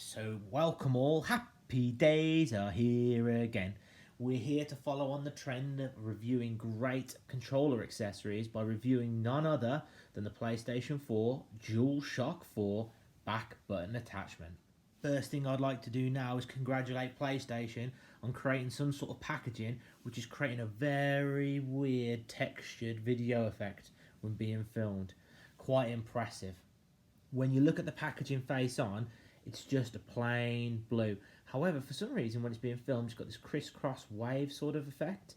So welcome all, happy days are here again. We're here to follow on the trend of reviewing great controller accessories by reviewing none other than the PlayStation 4 DualShock 4 back button attachment. First thing I'd like to do now is congratulate PlayStation on creating some sort of packaging which is creating a very weird textured video effect when being filmed. Quite impressive. When you look at the packaging face on, it's just a plain blue. However, for some reason, when it's being filmed, it's got this crisscross wave sort of effect.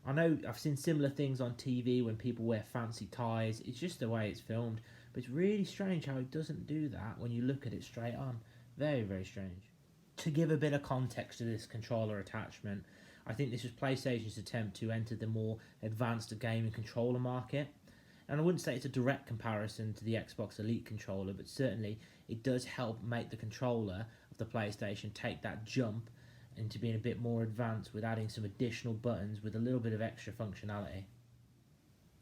I know I've seen similar things on TV when people wear fancy ties. It's just the way it's filmed. But it's really strange how it doesn't do that when you look at it straight on. Very, very strange. To give a bit of context to this controller attachment, I think this was PlayStation's attempt to enter the more advanced gaming controller market. And I wouldn't say it's a direct comparison to the Xbox Elite controller, but certainly it does help make the controller of the PlayStation take that jump into being a bit more advanced with adding some additional buttons with a little bit of extra functionality.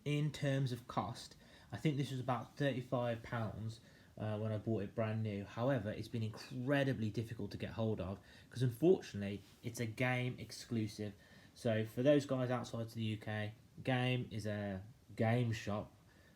In terms of cost, I think this was about £35 when I bought it brand new. However, it's been incredibly difficult to get hold of because unfortunately it's a game exclusive. So for those guys outside of the UK, Game is a game shop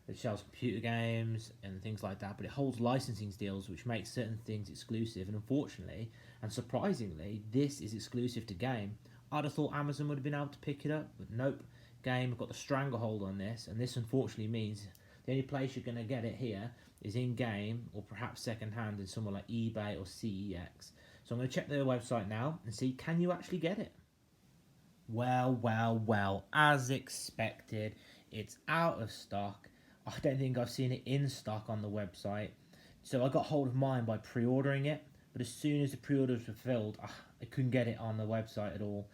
that sells computer games and things like that, but it holds licensing deals which makes certain things exclusive, and unfortunately and surprisingly this is exclusive to Game. I'd have thought Amazon would have been able to pick it up, but nope, Game have got the stranglehold on this, and this unfortunately means the only place you're going to get it here is in Game or perhaps second hand in somewhere like eBay or CEX. So I'm going to check their website now and see, can you actually get it? Well, as expected, it's out of stock. I don't think I've seen it in stock on the website. So I got hold of mine by pre-ordering it, but as soon as the pre-orders were filled, I couldn't get it on the website at all.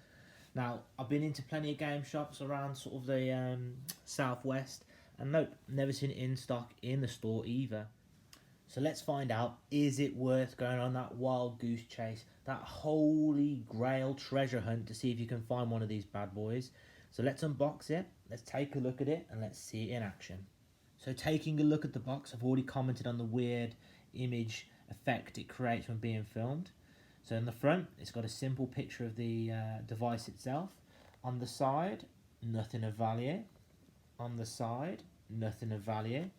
Now, I've been into plenty of game shops around sort of the southwest, and nope, never seen it in stock in the store either. So let's find out, is it worth going on that wild goose chase, that holy grail treasure hunt to see if you can find one of these bad boys? So let's unbox it, let's take a look at it, and let's see it in action. So taking a look at the box, I've already commented on the weird image effect it creates when being filmed. So in the front, it's got a simple picture of the device itself. On the side, nothing of value. On the side, nothing of value.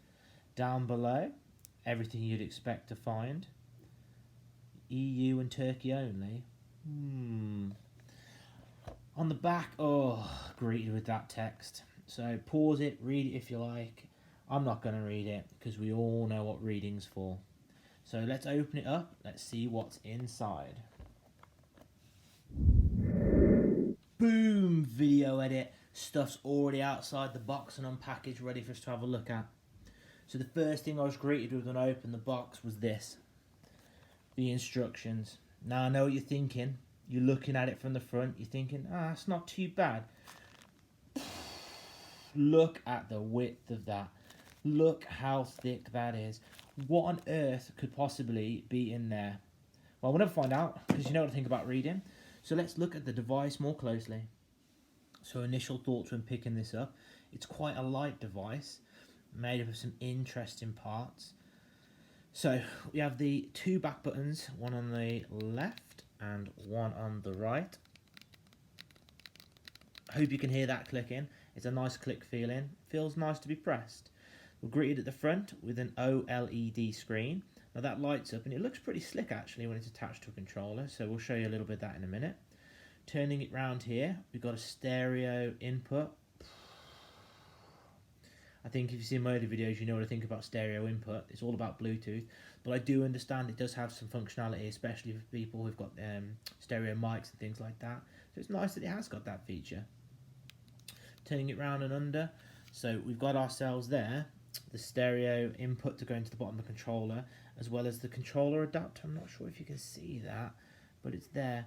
Down below, everything you'd expect to find. EU and Turkey only. On the back, greeted with that text. So pause it, read it if you like. I'm not going to read it because we all know what reading's for. So let's open it up. Let's see what's inside. Boom! Video edit. Stuff's already outside the box and unpackaged, ready for us to have a look at. So the first thing I was greeted with when I opened the box was this. The instructions. Now I know what you're thinking. You're looking at it from the front. You're thinking, it's not too bad. Look at the width of that. Look how thick that is. What on earth could possibly be in there? Well, we'll never find out because you know what I think about reading. So let's look at the device more closely. So initial thoughts when picking this up. It's quite a light device made up of some interesting parts. So we have the two back buttons, one on the left and one on the right. I hope you can hear that clicking. It's a nice click feeling. Feels nice to be pressed. We're greeted at the front with an OLED screen. Now that lights up and it looks pretty slick actually when it's attached to a controller, so we'll show you a little bit of that in a minute. Turning it round here, we've got a stereo input. I think if you've seen my other videos, you know what I think about stereo input. It's all about Bluetooth, but I do understand it does have some functionality, especially for people who've got stereo mics and things like that. So it's nice that it has got that feature. Turning it round and under, so we've got ourselves there the stereo input to go into the bottom of the controller, as well as the controller adapter. I'm not sure if you can see that, but it's there.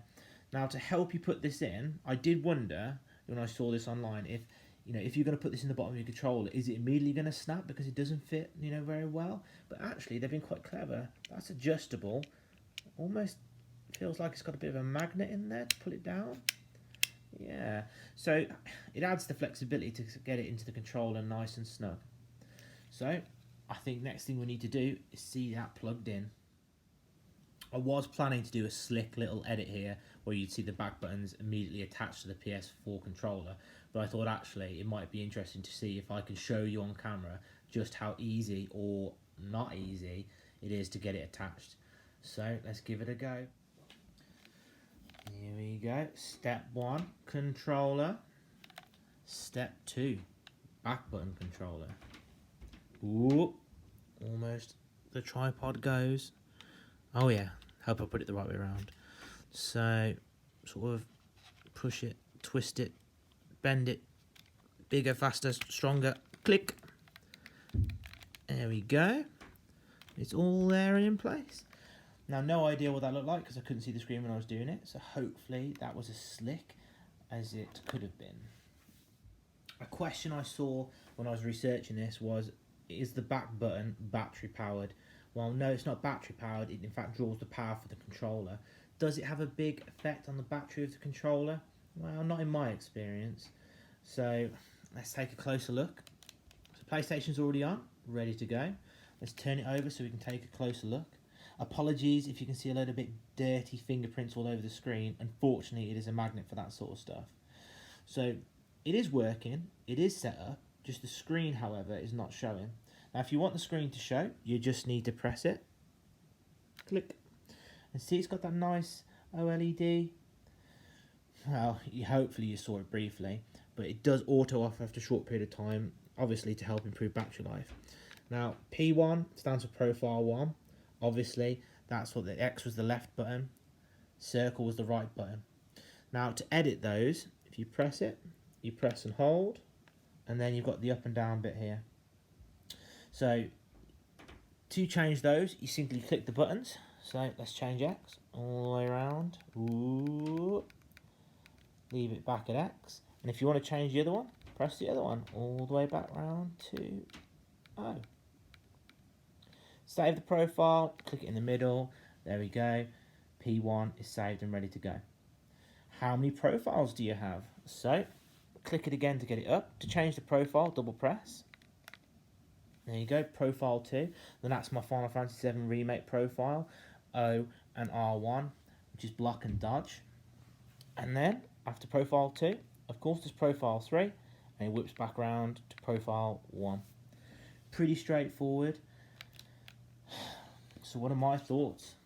Now, to help you put this in, I did wonder when I saw this online if you're going to put this in the bottom of your controller, is it immediately going to snap because it doesn't fit, very well? But actually, they've been quite clever. That's adjustable. Almost feels like it's got a bit of a magnet in there to pull it down. Yeah, so it adds the flexibility to get it into the controller nice and snug. So I think next thing we need to do is see that plugged in. I was planning to do a slick little edit here where you'd see the back buttons immediately attached to the PS4 controller, but I thought actually it might be interesting to see if I can show you on camera just how easy or not easy it is to get it attached. So let's give it a go. Here we go. Step 1, controller. Step 2, back button controller. Ooh, almost the tripod goes. Oh yeah, hope I put it the right way around. So, sort of push it, twist it, bend it, bigger, faster, stronger, click. There we go. It's all there and in place. Now, no idea what that looked like because I couldn't see the screen when I was doing it, so hopefully that was as slick as it could have been. A question I saw when I was researching this was, is the back button battery powered? Well, no, it's not battery powered. It in fact draws the power for the controller. Does it have a big effect on the battery of the controller? Well, not in my experience. So let's take a closer look. So PlayStation's already on, ready to go. Let's turn it over so we can take a closer look. Apologies if you can see a little bit dirty fingerprints all over the screen. Unfortunately, it is a magnet for that sort of stuff. So it is working, it is set up, just the screen, however, is not showing. Now, if you want the screen to show, you just need to press it. Click. And see it's got that nice OLED. Well, hopefully you saw it briefly, but it does auto off after a short period of time, obviously to help improve battery life. Now, P1 stands for Profile 1. Obviously, that's what the X was the left button, circle was the right button. Now, to edit those, if you press it, you press and hold, and then you've got the up and down bit here. So, to change those, you simply click the buttons. So, let's change X all the way around. Ooh. Leave it back at X. And if you want to change the other one, press the other one all the way back round to O. Save the profile, click it in the middle, there we go. P1 is saved and ready to go. How many profiles do you have? So, click it again to get it up. To change the profile, double press. There you go, profile 2. Then that's my Final Fantasy VII Remake profile, O and R1, which is block and dodge. And then, after profile 2, of course there's profile 3, and it whips back around to profile 1. Pretty straightforward. So what are my thoughts?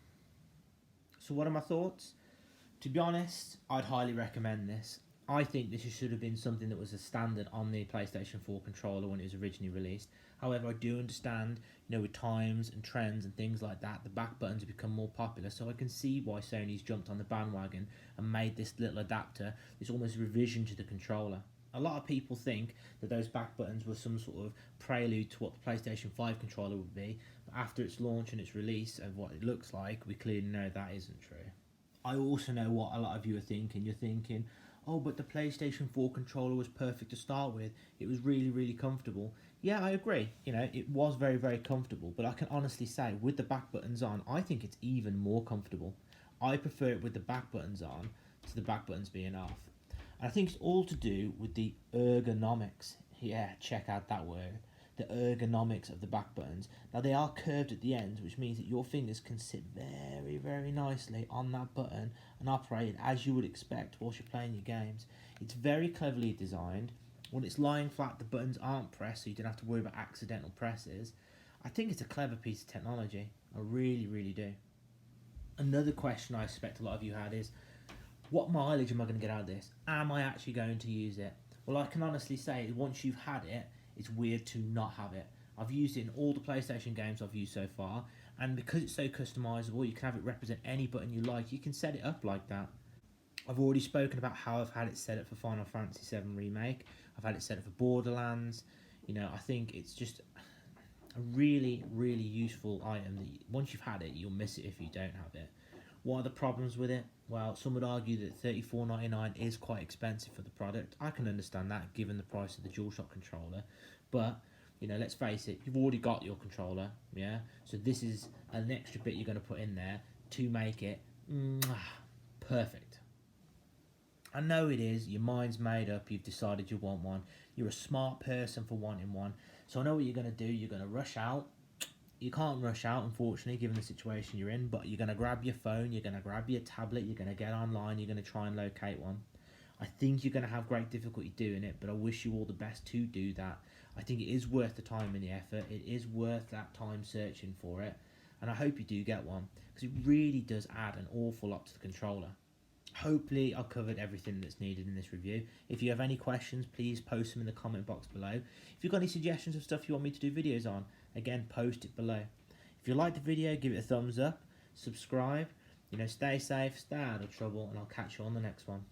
To be honest, I'd highly recommend this. I think this should have been something that was a standard on the PlayStation 4 controller when it was originally released. However, I do understand, with times and trends and things like that, the back buttons have become more popular, so I can see why Sony's jumped on the bandwagon and made this little adapter, this almost revision to the controller. A lot of people think that those back buttons were some sort of prelude to what the PlayStation 5 controller would be, but after its launch and its release and what it looks like, we clearly know that isn't true. I also know what a lot of you are thinking. You're thinking, oh, but the PlayStation 4 controller was perfect to start with. It was really, really comfortable. Yeah, I agree. It was very, very comfortable, but I can honestly say, with the back buttons on, I think it's even more comfortable. I prefer it with the back buttons on to the back buttons being off. And I think it's all to do with the ergonomics. Yeah, check out that word. The ergonomics of the back buttons. Now, they are curved at the ends, which means that your fingers can sit very, very nicely on that button and operate as you would expect whilst you're playing your games. It's very cleverly designed. When it's lying flat, the buttons aren't pressed, so you don't have to worry about accidental presses. I think it's a clever piece of technology. I really, really do. Another question I expect a lot of you had is, what mileage am I going to get out of this? Am I actually going to use it? Well, I can honestly say, once you've had it, it's weird to not have it. I've used it in all the PlayStation games I've used so far, and because it's so customizable, you can have it represent any button you like. You can set it up like that. I've already spoken about how I've had it set up for Final Fantasy VII Remake. I've had it set up for Borderlands. I think it's just a really, really useful item that once you've had it, you'll miss it if you don't have it. What are the problems with it? Well, some would argue that $34.99 is quite expensive for the product. I can understand that given the price of the DualShock controller. But, let's face it, you've already got your controller, yeah? So this is an extra bit you're going to put in there to make it perfect. I know it is. Your mind's made up. You've decided you want one. You're a smart person for wanting one. So I know what you're going to do. You're going to rush out. you can't rush out, unfortunately, given the situation you're in, but you're going to grab your phone, you're going to grab your tablet, you're going to get online, you're going to try and locate one. I think you're going to have great difficulty doing it, but I wish you all the best to do that. I think it is worth the time and the effort. It is worth that time searching for it, and I hope you do get one, because it really does add an awful lot to the controller. Hopefully I've covered everything that's needed in this review. If you have any questions, please post them in the comment box below. If you've got any suggestions of stuff you want me to do videos on, again, post it below. If you like the video, give it a thumbs up, subscribe, stay safe, stay out of trouble, and I'll catch you on the next one.